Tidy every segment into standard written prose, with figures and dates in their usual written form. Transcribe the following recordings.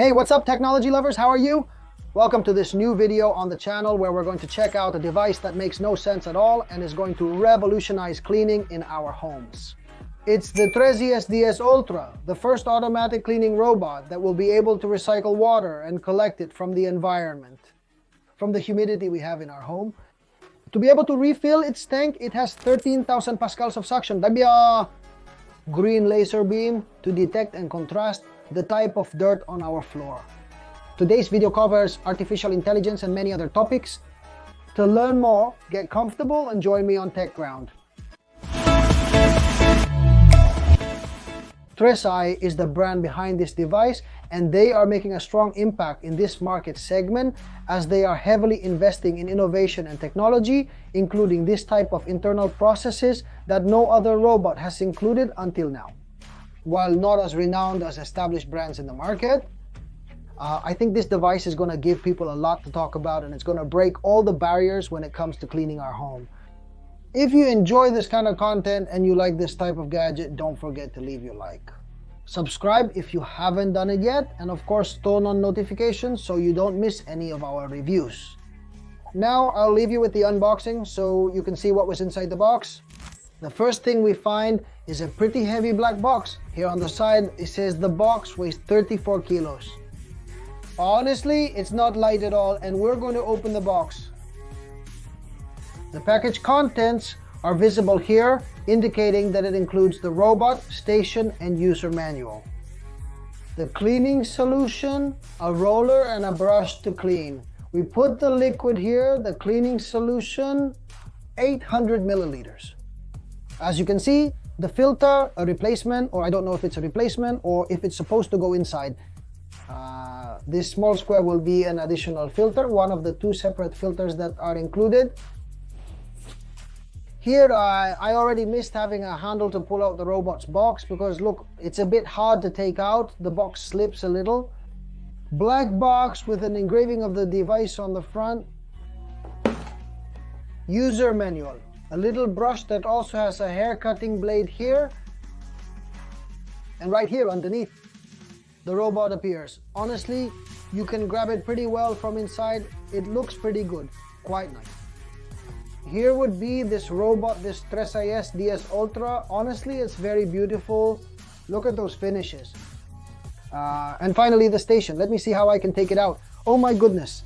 Hey, what's up technology lovers? How are you? Welcome to this new video on the channel where we're going to check out a device that makes no sense at all and is going to revolutionize cleaning in our homes. It's the Diez Ultra, the first automatic cleaning robot that will be able to recycle water and collect it from the environment, from the humidity we have in our home. To be able to refill its tank, it has 13,000 pascals of suction. Dabya! Green laser beam to detect and contrast the type of dirt on our floor. Today's video covers artificial intelligence and many other topics. To learn more, get comfortable and join me on TechGround. Diez is the brand behind this device, and they are making a strong impact in this market segment as they are heavily investing in innovation and technology, including this type of internal processes that no other robot has included until now. While not as renowned as established brands in the market, I think this device is going to give people a lot to talk about, and it's going to break all the barriers when it comes to cleaning our home. If you enjoy this kind of content and you like this type of gadget, don't forget to leave your like. Subscribe if you haven't done it yet, and of course turn on notifications so you don't miss any of our reviews. Now I'll leave you with the unboxing so you can see what was inside the box. The first thing we find is a pretty heavy black box. Here on the side it says the box weighs 34 kilos. Honestly, it's not light at all, and we're going to open the box. The package contents are visible here, indicating that it includes the robot, station, and user manual. The cleaning solution, a roller, and a brush to clean. We put the liquid here, the cleaning solution, 800 milliliters. As you can see, the filter, a replacement, or I don't know if it's a replacement or if it's supposed to go inside. This small square will be an additional filter, one of the two separate filters that are included. Here, I already missed having a handle to pull out the robot's box because look, it's a bit hard to take out. The box slips a little. Black box with an engraving of the device on the front. User manual. A little brush that also has a hair cutting blade here. And right here underneath, the robot appears. Honestly, you can grab it pretty well from inside. It looks pretty good. Quite nice. Here would be this robot, this Diez Ultra. Honestly, it's very beautiful. Look at those finishes. And finally, the station. Let me see how I can take it out. Oh my goodness.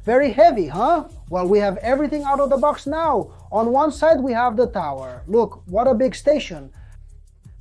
Very heavy, huh? Well, we have everything out of the box now. On one side, we have the tower. Look, what a big station.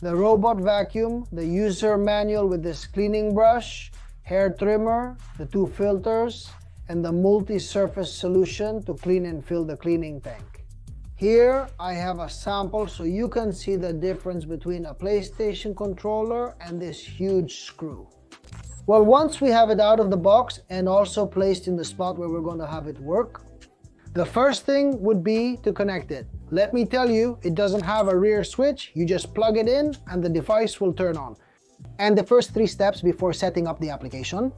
The robot vacuum, the user manual with this cleaning brush, hair trimmer, the two filters, and the multi-surface solution to clean and fill the cleaning tank. Here I have a sample so you can see the difference between a PlayStation controller and this huge screw. Well, once we have it out of the box and also placed in the spot where we're going to have it work, the first thing would be to connect it. Let me tell you, it doesn't have a rear switch. You just plug it in and the device will turn on. And the first 3 steps before setting up the application,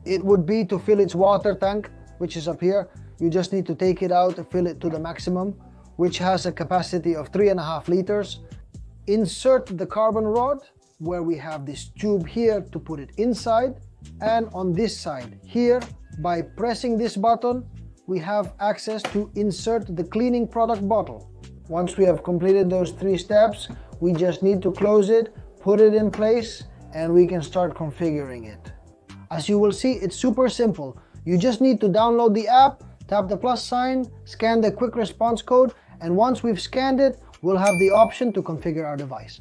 it would be to fill its water tank, which is up here. You just need to take it out to fill it to the maximum, which has a capacity of 3.5 liters. Insert the carbon rod, where we have this tube here to put it inside. And on this side here, by pressing this button, we have access to insert the cleaning product bottle. Once we have completed those 3 steps, we just need to close it, put it in place, and we can start configuring it. As you will see, it's super simple. You just need to download the app, tap the plus sign, scan the quick response code, and once we've scanned it, we'll have the option to configure our device.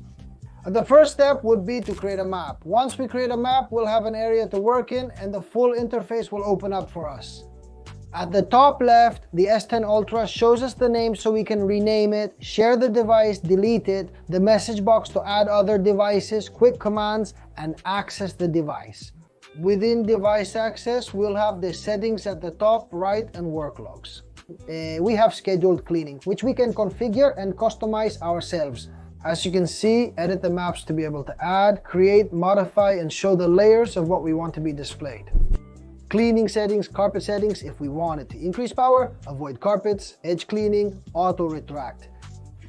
The first step would be to create a map. Once we create a map, we'll have an area to work in and the full interface will open up for us. At the top left, the S10 Ultra shows us the name so we can rename it, share the device, delete it, the message box to add other devices, quick commands, and access the device. Within device access, we'll have the settings at the top right and work logs. We have scheduled cleaning, which we can configure and customize ourselves. As you can see, edit the maps to be able to add, create, modify, and show the layers of what we want to be displayed. Cleaning settings, carpet settings if we want it to increase power, avoid carpets, edge cleaning, auto retract.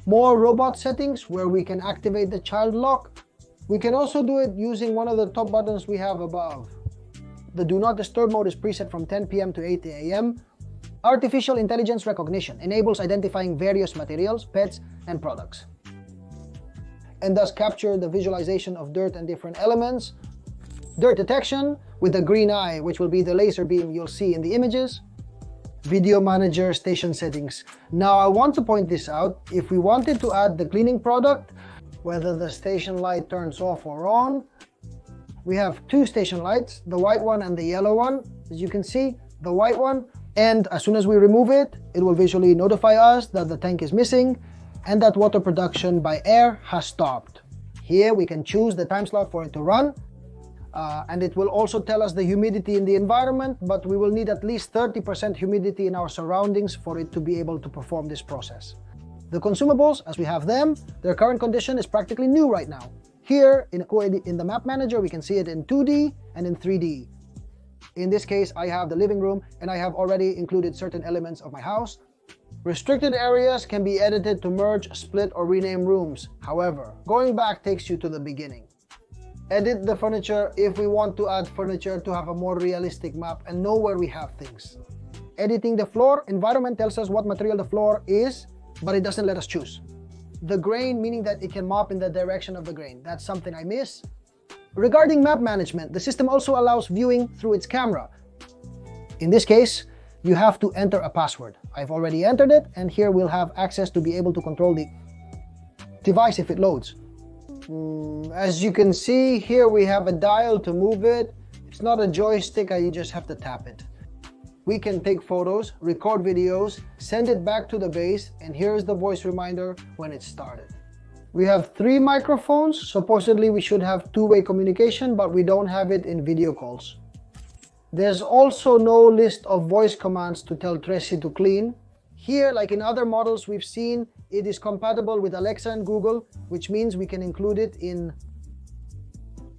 More robot settings where we can activate the child lock, We can also do it using one of the top buttons we have above. The Do Not Disturb mode is preset from 10 p.m. to 8 a.m. Artificial intelligence recognition enables identifying various materials, pets, and products, and thus capture the visualization of dirt and different elements. Dirt detection with the green eye, which will be the laser beam you'll see in the images. Video manager station settings. Now I want to point this out. If we wanted to add the cleaning product, whether the station light turns off or on, we have two station lights, the white one and the yellow one. As you can see, the white one, and as soon as we remove it, it will visually notify us that the tank is missing and that water production by air has stopped. Here we can choose the time slot for it to run, and it will also tell us the humidity in the environment, but we will need at least 30% humidity in our surroundings for it to be able to perform this process. The consumables, as we have them, their current condition is practically new right now. Here in the map manager, we can see it in 2D and in 3D. In this case, I have the living room and I have already included certain elements of my house. Restricted areas can be edited to merge, split, or rename rooms. However, going back takes you to the beginning. Edit the furniture if we want to add furniture to have a more realistic map and know where we have things. Editing the floor, environment tells us what material the floor is, but it doesn't let us choose. The grain, meaning that it can mop in the direction of the grain. That's something I miss. Regarding map management, the system also allows viewing through its camera. In this case, you have to enter a password. I've already entered it, and here we'll have access to be able to control the device if it loads. As you can see, here we have a dial to move it. It's not a joystick, you just have to tap it. We can take photos, record videos, send it back to the base, and here's the voice reminder when it started. We have 3 microphones. Supposedly we should have two-way communication, but we don't have it in video calls. There's also no list of voice commands to tell Tracy to clean. Here, like in other models we've seen, it is compatible with Alexa and Google, which means we can include it in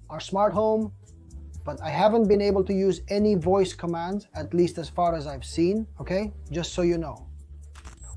our smart home, but I haven't been able to use any voice commands, at least as far as I've seen, okay? Just so you know.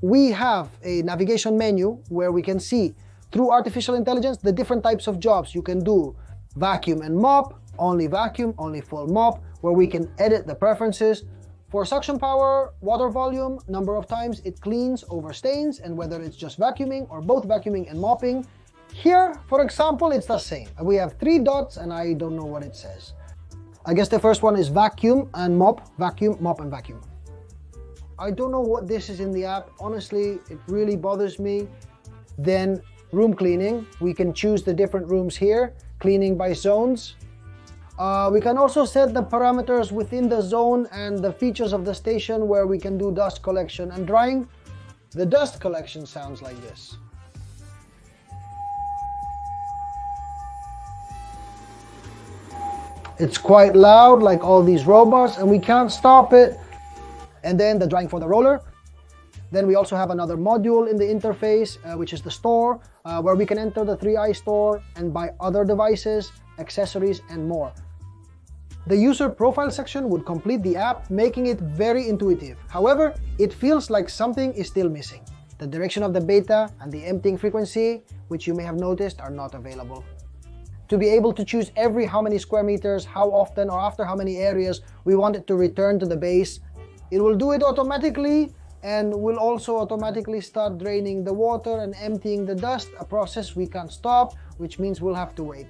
We have a navigation menu where we can see, through artificial intelligence, the different types of jobs you can do. Vacuum and mop, only vacuum, only full mop, where we can edit the preferences. For suction power, water volume, number of times it cleans over stains, and whether it's just vacuuming or both vacuuming and mopping. Here, for example, it's the same. We have 3 dots and I don't know what it says. I guess the first one is vacuum and mop, vacuum, mop, and vacuum. I don't know what this is in the app. Honestly, it really bothers me. Then room cleaning, we can choose the different rooms here, cleaning by zones. We can also set the parameters within the zone and the features of the station where we can do dust collection and drying. The dust collection sounds like this. It's quite loud, like all these robots, and we can't stop it. And then the drying for the roller. Then we also have another module in the interface, which is the store, where we can enter the 3i store and buy other devices, accessories, and more. The user profile section would complete the app, making it very intuitive. However, it feels like something is still missing. The direction of the beta and the emptying frequency, which you may have noticed, are not available. To be able to choose every how many square meters, how often, or after how many areas we want it to return to the base, it will do it automatically and will also automatically start draining the water and emptying the dust, a process we can't stop, which means we'll have to wait.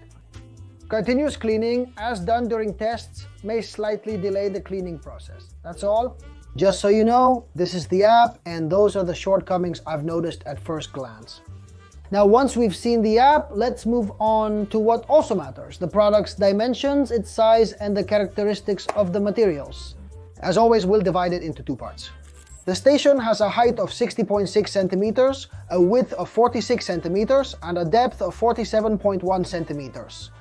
Continuous cleaning, as done during tests, may slightly delay the cleaning process. That's all. Just so you know, this is the app, and those are the shortcomings I've noticed at first glance. Now, once we've seen the app, let's move on to what also matters: the product's dimensions, its size, and the characteristics of the materials. As always, we'll divide it into 2 parts. The station has a height of 60.6 centimeters, a width of 46 centimeters, and a depth of 47.1 centimeters.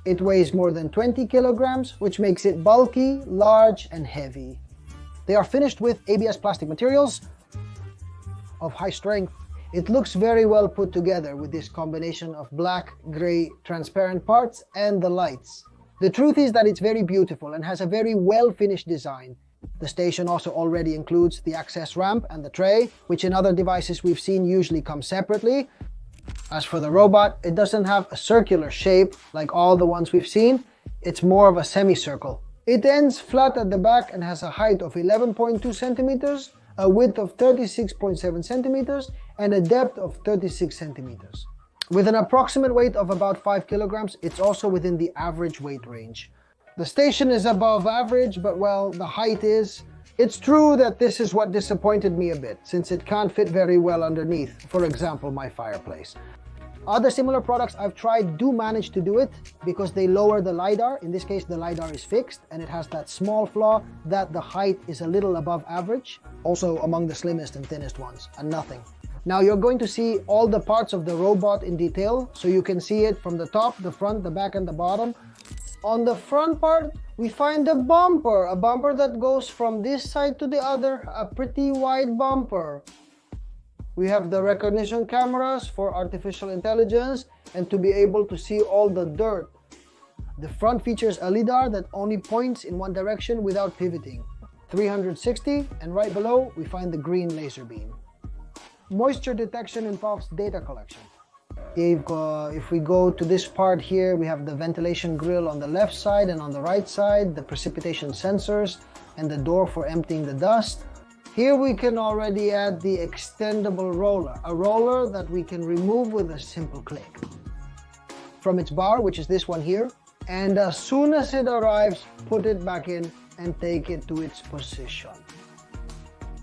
It weighs more than 20 kilograms, which makes it bulky, large, and heavy. They are finished with ABS plastic materials of high strength. It looks very well put together with this combination of black, gray, transparent parts and the lights. The truth is that it's very beautiful and has a very well-finished design. The station also already includes the access ramp and the tray, which in other devices we've seen usually come separately. As for the robot, it doesn't have a circular shape like all the ones we've seen. It's more of a semicircle. It ends flat at the back and has a height of 11.2 centimeters, a width of 36.7 centimeters, and a depth of 36 centimeters. With an approximate weight of about 5 kilograms, it's also within the average weight range. The station is above average, but well, the height is. It's true that this is what disappointed me a bit, since it can't fit very well underneath, for example, my fireplace. Other similar products I've tried do manage to do it because they lower the LiDAR. In this case, the LiDAR is fixed and it has that small flaw that the height is a little above average, also among the slimmest and thinnest ones, and nothing. Now you're going to see all the parts of the robot in detail, so you can see it from the top, the front, the back, and the bottom. On the front part, we find a bumper that goes from this side to the other, a pretty wide bumper. We have the recognition cameras for artificial intelligence and to be able to see all the dirt. The front features a LiDAR that only points in one direction without pivoting. 360, and right below we find the green laser beam. Moisture detection involves data collection. If we go to this part here, we have the ventilation grill on the left side and on the right side, the precipitation sensors, and the door for emptying the dust. Here we can already add the extendable roller, a roller that we can remove with a simple click from its bar, which is this one here, and as soon as it arrives, put it back in and take it to its position.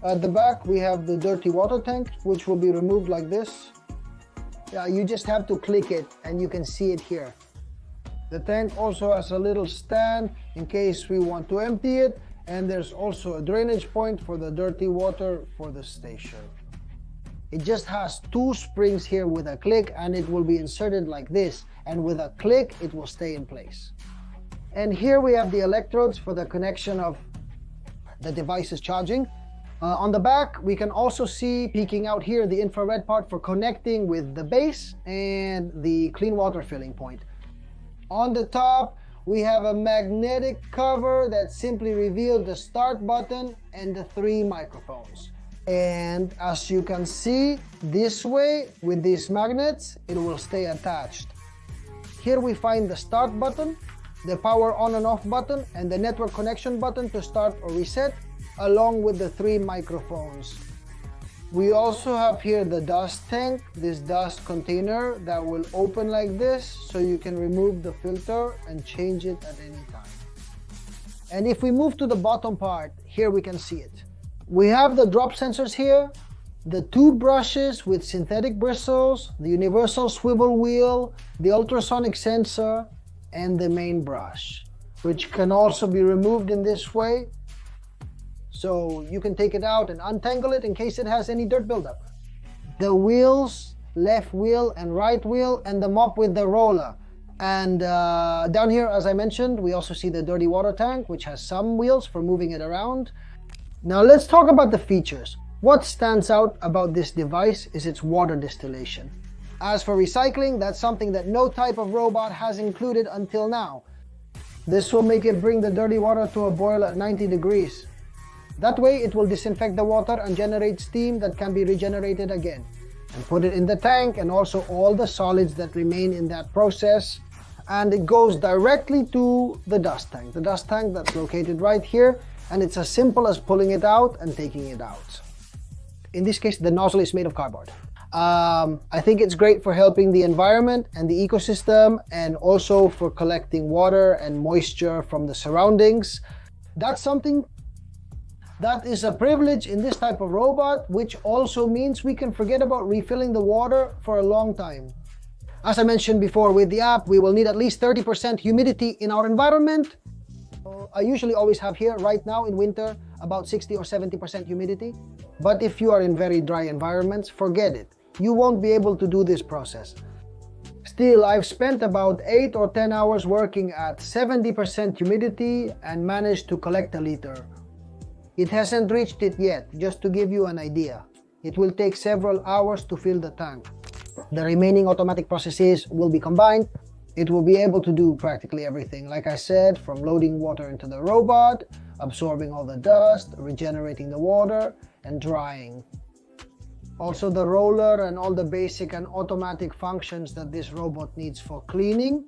At the back we have the dirty water tank, which will be removed like this. You just have to click it and you can see it here. The tank also has a little stand in case we want to empty it, and there's also a drainage point for the dirty water for the station. It just has two springs here with a click and it will be inserted like this, and with a click it will stay in place. And here we have the electrodes for the connection of the device's charging. On the back we can also see, peeking out here, the infrared part for connecting with the base and the clean water filling point. On the top we have a magnetic cover that simply reveals the start button and the 3 microphones. And as you can see, this way, with these magnets, it will stay attached. Here we find the start button, the power on and off button, and the network connection button to start or reset, along with the 3 microphones. We also have here the dust tank, this dust container that will open like this, so you can remove the filter and change it at any time. And if we move to the bottom part, here we can see it. We have the drop sensors here, the 2 brushes with synthetic bristles, the universal swivel wheel, the ultrasonic sensor, and the main brush, which can also be removed in this way. So you can take it out and untangle it in case it has any dirt buildup. The wheels, left wheel and right wheel, and the mop with the roller. And down here, as I mentioned, we also see the dirty water tank, which has some wheels for moving it around. Now let's talk about the features. What stands out about this device is its water distillation. As for recycling, that's something that no type of robot has included until now. This will make it bring the dirty water to a boil at 90 degrees. That way it will disinfect the water and generate steam that can be regenerated again, and put it in the tank and also all the solids that remain in that process, and it goes directly to the dust tank that's located right here, and it's as simple as pulling it out and taking it out. In this case, the nozzle is made of cardboard. I think it's great for helping the environment and the ecosystem, and also for collecting water and moisture from the surroundings. That's something that is a privilege in this type of robot, which also means we can forget about refilling the water for a long time. As I mentioned before, with the app, we will need at least 30% humidity in our environment. I usually always have here, right now in winter, about 60 or 70% humidity. But if you are in very dry environments, forget it. You won't be able to do this process. Still, I've spent about 8 or 10 hours working at 70% humidity and managed to collect a liter. It hasn't reached it yet, just to give you an idea. It will take several hours to fill the tank. The remaining automatic processes will be combined. It will be able to do practically everything, like I said, from loading water into the robot, absorbing all the dust, regenerating the water, and drying. Also the roller and all the basic and automatic functions that this robot needs for cleaning.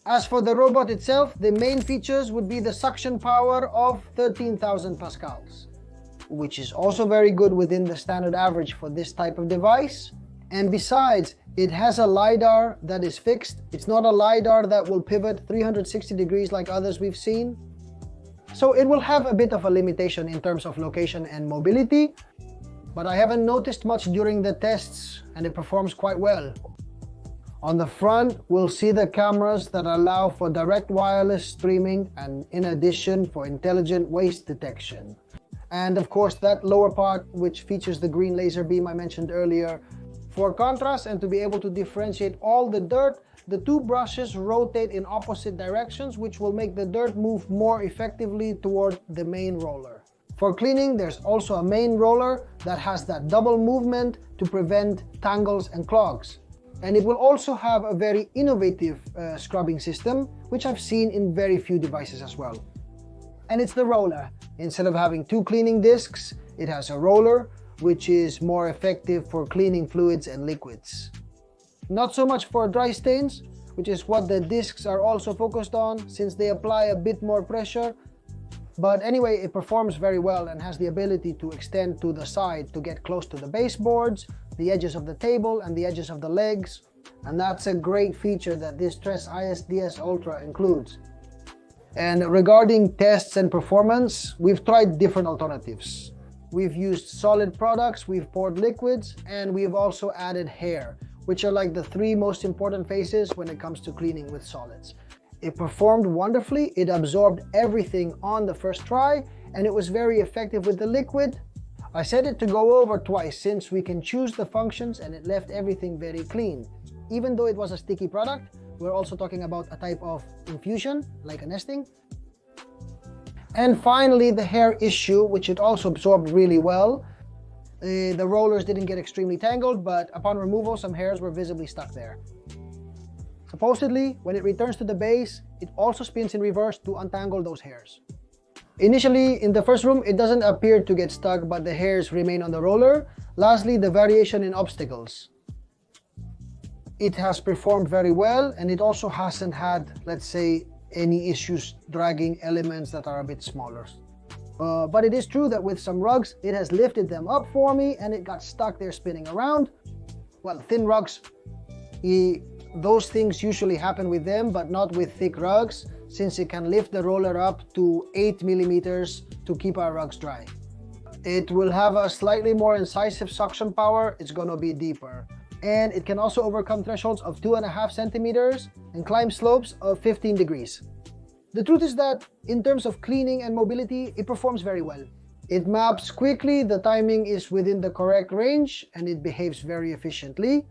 As for the robot itself, the main features would be the suction power of 13,000 pascals, which is also very good within the standard average for this type of device. And besides, it has a LiDAR that is fixed. It's not a LiDAR that will pivot 360 degrees like others we've seen. So it will have a bit of a limitation in terms of location and mobility, but I haven't noticed much during the tests and it performs quite well. On the front, we'll see the cameras that allow for direct wireless streaming and in addition for intelligent waste detection. And of course that lower part which features the green laser beam I mentioned earlier. For contrast and to be able to differentiate all the dirt, the two brushes rotate in opposite directions, which will make the dirt move more effectively toward the main roller. For cleaning, there's also a main roller that has that double movement to prevent tangles and clogs. And it will also have a very innovative scrubbing system, which I've seen in very few devices as well. And it's the roller. Instead of having two cleaning discs, it has a roller, which is more effective for cleaning fluids and liquids. Not so much for dry stains, which is what the discs are also focused on, since they apply a bit more pressure. But anyway, it performs very well and has the ability to extend to the side to get close to the baseboards, the edges of the table and the edges of the legs. And that's a great feature that this Diez Diez Ultra includes. And regarding tests and performance, we've tried different alternatives. We've used solid products, we've poured liquids, and we've also added hair, which are like the three most important phases when it comes to cleaning with solids. It performed wonderfully, it absorbed everything on the first try, and it was very effective with the liquid. I set it to go over twice since we can choose the functions and it left everything very clean. Even though it was a sticky product, we're also talking about a type of infusion, like a nesting. And finally, the hair issue, which it also absorbed really well. The rollers didn't get extremely tangled, but upon removal, some hairs were visibly stuck there. Supposedly, when it returns to the base, it also spins in reverse to untangle those hairs. Initially, in the first room, it doesn't appear to get stuck, but the hairs remain on the roller. Lastly, the variation in obstacles. It has performed very well, and it also hasn't had, let's say, any issues dragging elements that are a bit smaller. But it is true that with some rugs, it has lifted them up for me and it got stuck there spinning around. Well, thin rugs, those things usually happen with them, but not with thick rugs, since it can lift the roller up to 8 millimeters to keep our rugs dry. It will have a slightly more incisive suction power, it's gonna be deeper. And it can also overcome thresholds of 2.5 centimeters and climb slopes of 15 degrees. The truth is that in terms of cleaning and mobility, it performs very well. It maps quickly, the timing is within the correct range, and it behaves very efficiently.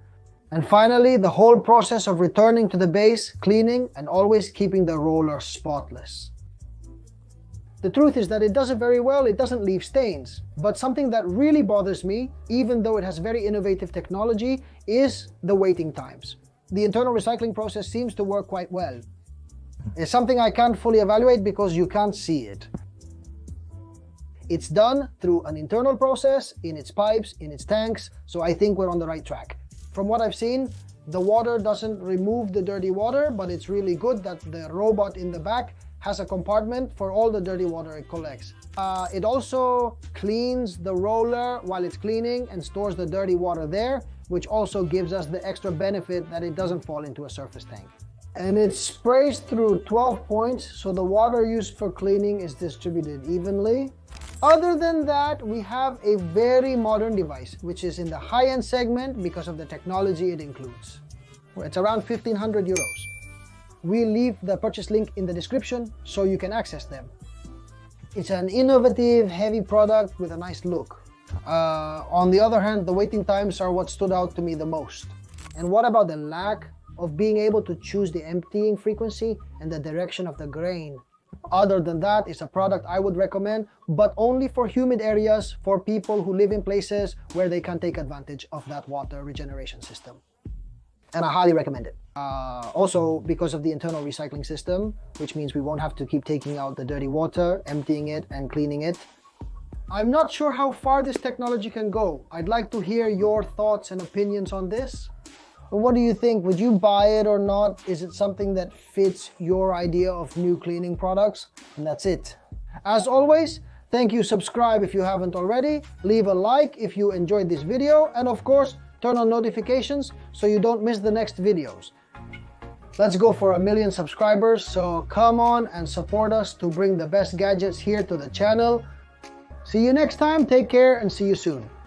And finally, the whole process of returning to the base, cleaning, and always keeping the roller spotless. The truth is that it does it very well, it doesn't leave stains. But something that really bothers me, even though it has very innovative technology, is the waiting times. The internal recycling process seems to work quite well. It's something I can't fully evaluate because you can't see it. It's done through an internal process, in its pipes, in its tanks, so I think we're on the right track. From what I've seen, the water doesn't remove the dirty water, but it's really good that the robot in the back has a compartment for all the dirty water it collects. It also cleans the roller while it's cleaning and stores the dirty water there, which also gives us the extra benefit that it doesn't fall into a surface tank. And it sprays through 12 points, so the water used for cleaning is distributed evenly. Other than that, we have a very modern device, which is in the high-end segment because of the technology it includes. It's around 1,500 euros. We leave the purchase link in the description so you can access them. It's an innovative, heavy product with a nice look. On the other hand, the waiting times are what stood out to me the most. And what about the lack of being able to choose the emptying frequency and the direction of the grain? Other than that, it's a product I would recommend, but only for humid areas, for people who live in places where they can take advantage of that water regeneration system. And I highly recommend it. Also, because of the internal recycling system, which means we won't have to keep taking out the dirty water, emptying it and cleaning it. I'm not sure how far this technology can go. I'd like to hear your thoughts and opinions on this. What do you think? Would you buy it or not? Is it something that fits your idea of new cleaning products? And that's it. As always, thank you. Subscribe if you haven't already. Leave a like if you enjoyed this video. And of course, turn on notifications so you don't miss the next videos. Let's go for 1 million subscribers. So come on and support us to bring the best gadgets here to the channel. See you next time. Take care and see you soon.